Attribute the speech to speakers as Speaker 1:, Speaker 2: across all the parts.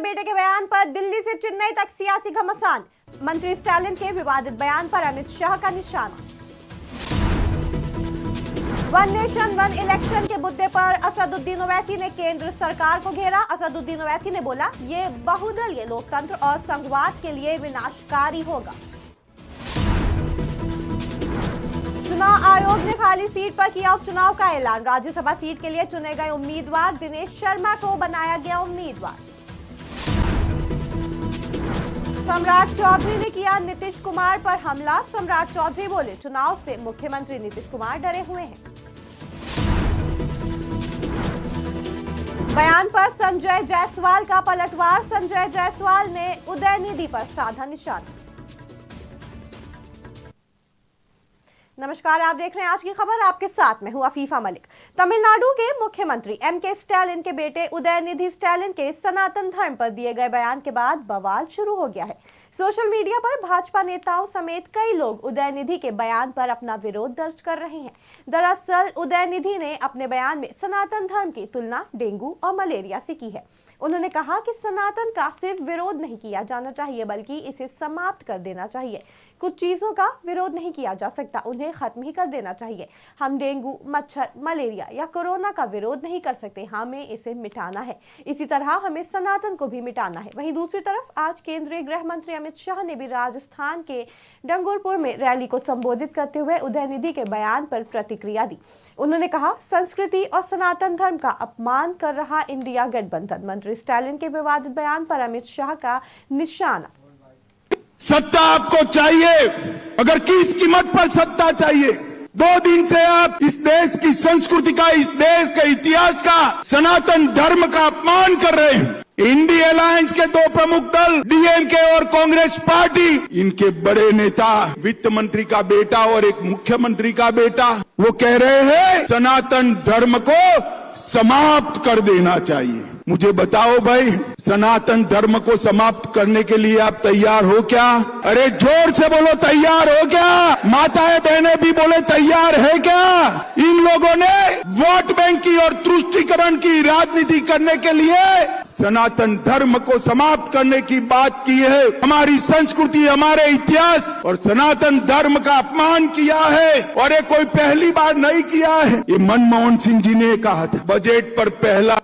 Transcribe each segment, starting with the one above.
Speaker 1: बेटे के बयान पर दिल्ली से चेन्नई तक सियासी घमासान। मंत्री स्टालिन के विवादित बयान पर अमित शाह का निशाना। वन नेशन वन इलेक्शन के मुद्दे पर असदुद्दीन ओवैसी ने केंद्र सरकार को घेरा। असदुद्दीन ओवैसी ने बोला, ये बहुदलीय लोकतंत्र और संघवाद के लिए विनाशकारी होगा। चुनाव आयोग ने खाली सीट पर किया उपचुनाव का ऐलान। राज्यसभा सीट के लिए चुने गए उम्मीदवार दिनेश शर्मा को बनाया गया उम्मीदवार। सम्राट चौधरी ने किया नीतीश कुमार पर हमला। सम्राट चौधरी बोले, चुनाव से मुख्यमंत्री नीतीश कुमार डरे हुए हैं। बयान पर संजय जायसवाल का पलटवार। संजय जायसवाल ने उदयनिधि पर साधा निशाना। नमस्कार, आप देख रहे हैं आज की खबर। आपके साथ मैं हूं अफीफा मलिक। तमिलनाडु के मुख्यमंत्री एम.के. स्टालिन के बेटे उदयनिधि स्टालिन के सनातन धर्म पर दिए गए बयान के बाद बवाल शुरू हो गया है। सोशल मीडिया पर भाजपा नेताओं समेत कई लोग उदयनिधि के बयान पर अपना विरोध दर्ज कर रहे हैं। दरअसल उदयनिधि ने अपने बयान में सनातन धर्म की तुलना डेंगू और मलेरिया से की है। उन्होंने कहा कि सनातन का सिर्फ विरोध नहीं किया जाना चाहिए, बल्कि इसे समाप्त कर देना चाहिए। कुछ चीजों का विरोध नहीं किया जा सकता, उन्हें खत्म ही कर देना चाहिए। हम डेंगू, मच्छर, मलेरिया या कोरोना का विरोध नहीं कर सकते, हमें इसे मिटाना है। इसी तरह हमें सनातन को भी मिटाना है। वहीं दूसरी तरफ आज केंद्रीय गृह मंत्री अमित शाह ने भी राजस्थान के डंगरपुर में रैली को संबोधित करते हुए उदयनिधि के बयान पर प्रतिक्रिया दी। उन्होंने कहा, संस्कृति और सनातन धर्म का अपमान कर रहा इंडिया गठबंधन। मंत्री स्टालिन के विवादित बयान पर अमित शाह का निशाना।
Speaker 2: सत्ता आपको चाहिए, अगर किस कीमत पर सत्ता चाहिए। 2 दिन से आप इस देश की संस्कृति का, इस देश के इतिहास का, सनातन धर्म का अपमान कर रहे हैं। इंडिया अलायंस के 2 प्रमुख दल डीएमके और कांग्रेस पार्टी, इनके बड़े नेता, वित्त मंत्री का बेटा और एक मुख्यमंत्री का बेटा, वो कह रहे हैं सनातन धर्म को समाप्त कर देना चाहिए। मुझे बताओ भाई, सनातन धर्म को समाप्त करने के लिए आप तैयार हो क्या? अरे जोर से बोलो, तैयार हो क्या? माताएं बहनें भी बोले, तैयार है क्या? इन लोगों ने वोट बैंक की और तुष्टीकरण की राजनीति करने के लिए सनातन धर्म को समाप्त करने की बात की है। हमारी संस्कृति, हमारे इतिहास और सनातन धर्म का अपमान किया है, और ये कोई पहली बार नहीं किया है। ये मनमोहन सिंह जी ने कहा था बजट पर पहला।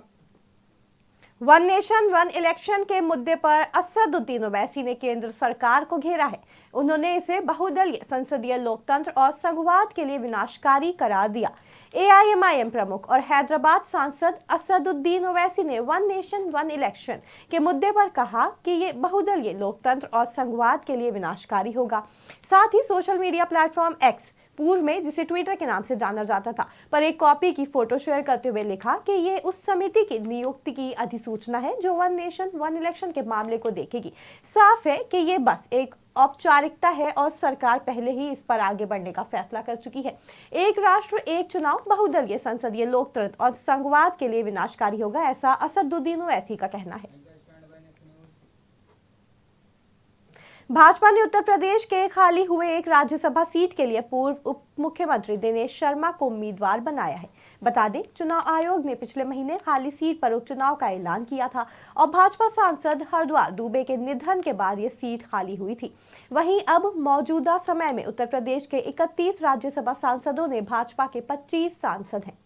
Speaker 1: वन नेशन वन इलेक्शन के मुद्दे पर असदुद्दीन ओवैसी ने केंद्र सरकार को घेरा है। उन्होंने इसे बहुदलीय संसदीय लोकतंत्र और संघवाद के लिए विनाशकारी करार दिया। एआईएमआईएम प्रमुख और हैदराबाद सांसद असदुद्दीन ओवैसी ने वन नेशन वन इलेक्शन के मुद्दे पर कहा कि ये बहुदलीय लोकतंत्र और संघवाद के लिए विनाशकारी होगा। साथ ही सोशल मीडिया प्लेटफॉर्म एक्स, पूर्व में जिसे ट्विटर के नाम से जाना जाता था, पर एक कॉपी की फोटो शेयर करते हुए लिखा कि ये उस समिति की नियुक्ति की अधिसूचना है जो वन नेशन वन इलेक्शन के मामले को देखेगी। साफ है कि ये बस एक औपचारिकता है और सरकार पहले ही इस पर आगे बढ़ने का फैसला कर चुकी है। एक राष्ट्र एक चुनाव बहुदलीय संसदीय लोकतंत्र और संघवाद के लिए विनाशकारी होगा, ऐसा असदुद्दीन ओवैसी का कहना है। भाजपा ने उत्तर प्रदेश के खाली हुए एक राज्यसभा सीट के लिए पूर्व उप मुख्यमंत्री दिनेश शर्मा को उम्मीदवार बनाया है। बता दें, चुनाव आयोग ने पिछले महीने खाली सीट पर उपचुनाव का ऐलान किया था और भाजपा सांसद हरद्वार दुबे के निधन के बाद ये सीट खाली हुई थी। वहीं अब मौजूदा समय में उत्तर प्रदेश के 31 राज्यसभा सांसदों ने भाजपा के 25 सांसद हैं।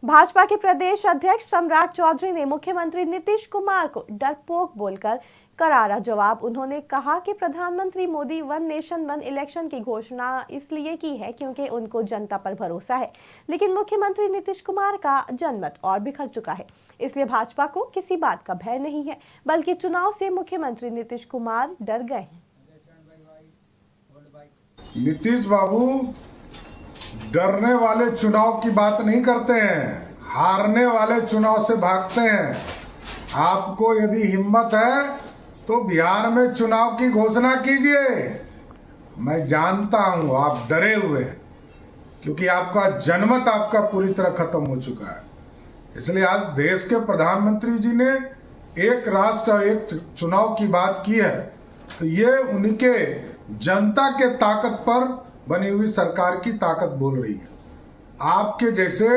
Speaker 1: भाजपा के प्रदेश अध्यक्ष सम्राट चौधरी ने मुख्यमंत्री नीतीश कुमार को डरपोक बोलकर करारा जवाब। उन्होंने कहा कि प्रधानमंत्री Modi one nation one election की घोषणा इसलिए की है क्योंकि उनको जनता पर भरोसा है, लेकिन मुख्यमंत्री नीतीश कुमार का जनमत और बिखर चुका है, इसलिए भाजपा को किसी बात का भय नहीं है, बल्कि चुनाव से मुख्यमंत्री नीतीश कुमार डर गए हैं।
Speaker 3: नीतीश बाबू डरने वाले चुनाव की बात नहीं करते हैं, हारने वाले चुनाव से भागते हैं। आपको यदि हिम्मत है तो बिहार में चुनाव की घोषणा कीजिए। मैं जानता हूं आप डरे हुए, क्योंकि आपका जनमत आपका पूरी तरह खत्म हो चुका है। इसलिए आज देश के प्रधानमंत्री जी ने एक राष्ट्र और एक चुनाव की बात की है, तो ये उनके जनता के ताकत पर बनी हुई सरकार की ताकत बोल रही है। आपके जैसे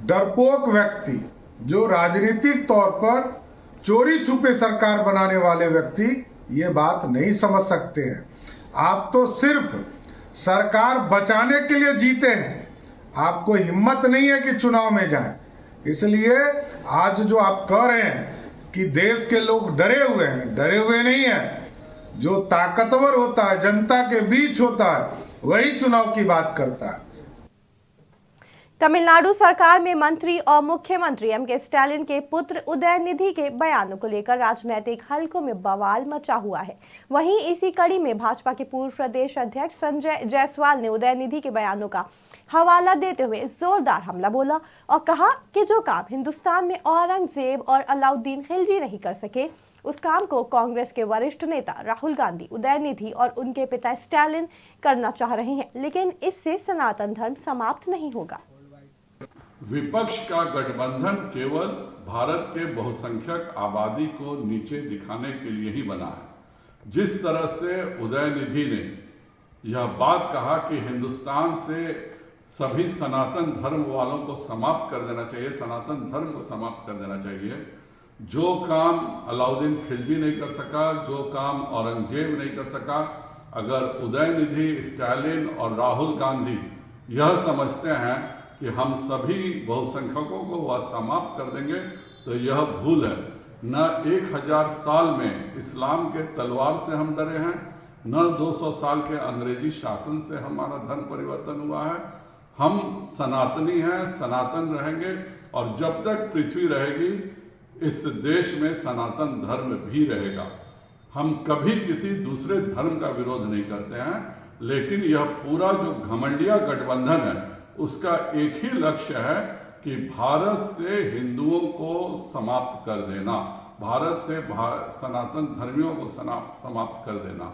Speaker 3: डरपोक व्यक्ति जो राजनीतिक तौर पर चोरी छुपे सरकार बनाने वाले व्यक्ति ये बात नहीं समझ सकते हैं। आप तो सिर्फ सरकार बचाने के लिए जीते हैं, आपको हिम्मत नहीं है कि चुनाव में जाएं। इसलिए आज जो आप कह रहे हैं कि देश के लोग डरे हुए हैं, डरे हुए नहीं हैं। जो ताकतवर होता है, जनता के बीच होता है, वही चुनाव की बात करता है।
Speaker 1: तमिलनाडु सरकार में मंत्री और मुख्यमंत्री एमके स्टालिन के पुत्र उदयनिधि के बयानों को लेकर राजनीतिक हलकों में बवाल मचा हुआ है। वहीं इसी कड़ी में भाजपा के पूर्व प्रदेश अध्यक्ष संजय जायसवाल ने उदयनिधि के बयानों का हवाला देते हुए जोरदार हमला बोला और कहा कि जो काम हिंदुस्तान में औरंगजेब और अलाउद्दीन खिलजी नहीं कर सके, उस काम को कांग्रेस के वरिष्ठ नेता राहुल गांधी, उदयनिधि और उनके पिता स्टालिन करना चाह रहे हैं, लेकिन इससे सनातन धर्म समाप्त नहीं होगा।
Speaker 4: विपक्ष का गठबंधन केवल भारत के बहुसंख्यक आबादी को नीचे दिखाने के लिए ही बना है। जिस तरह से उदयनिधि ने यह बात कहा कि हिंदुस्तान से सभी सनातन धर्म वालों को समाप्त कर देना चाहिए, सनातन धर्म को समाप्त कर देना चाहिए, जो काम अलाउद्दीन खिलजी नहीं कर सका, जो काम औरंगजेब नहीं कर सका, अगर उदयनिधि, स्टालिन और राहुल गांधी यह समझते हैं कि हम सभी बहुसंख्यकों को वह समाप्त कर देंगे, तो यह भूल है। न 1000 साल में इस्लाम के तलवार से हम डरे हैं, न 200 साल के अंग्रेजी शासन से हमारा धर्म परिवर्तन हुआ है। हम सनातनी हैं, सनातन रहेंगे, और जब तक पृथ्वी रहेगी इस देश में सनातन धर्म भी रहेगा। हम कभी किसी दूसरे धर्म का विरोध नहीं करते हैं, लेकिन यह पूरा जो घमंडिया गठबंधन है उसका एक ही लक्ष्य है कि भारत से हिंदुओं को समाप्त कर देना, भारत से सनातन धर्मियों को समाप्त कर देना।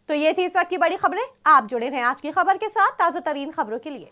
Speaker 1: तो ये थी इस वक्त की बड़ी खबरें। आप जुड़े रहें आज की खबर के साथ ताजा तरीन खबरों के लिए।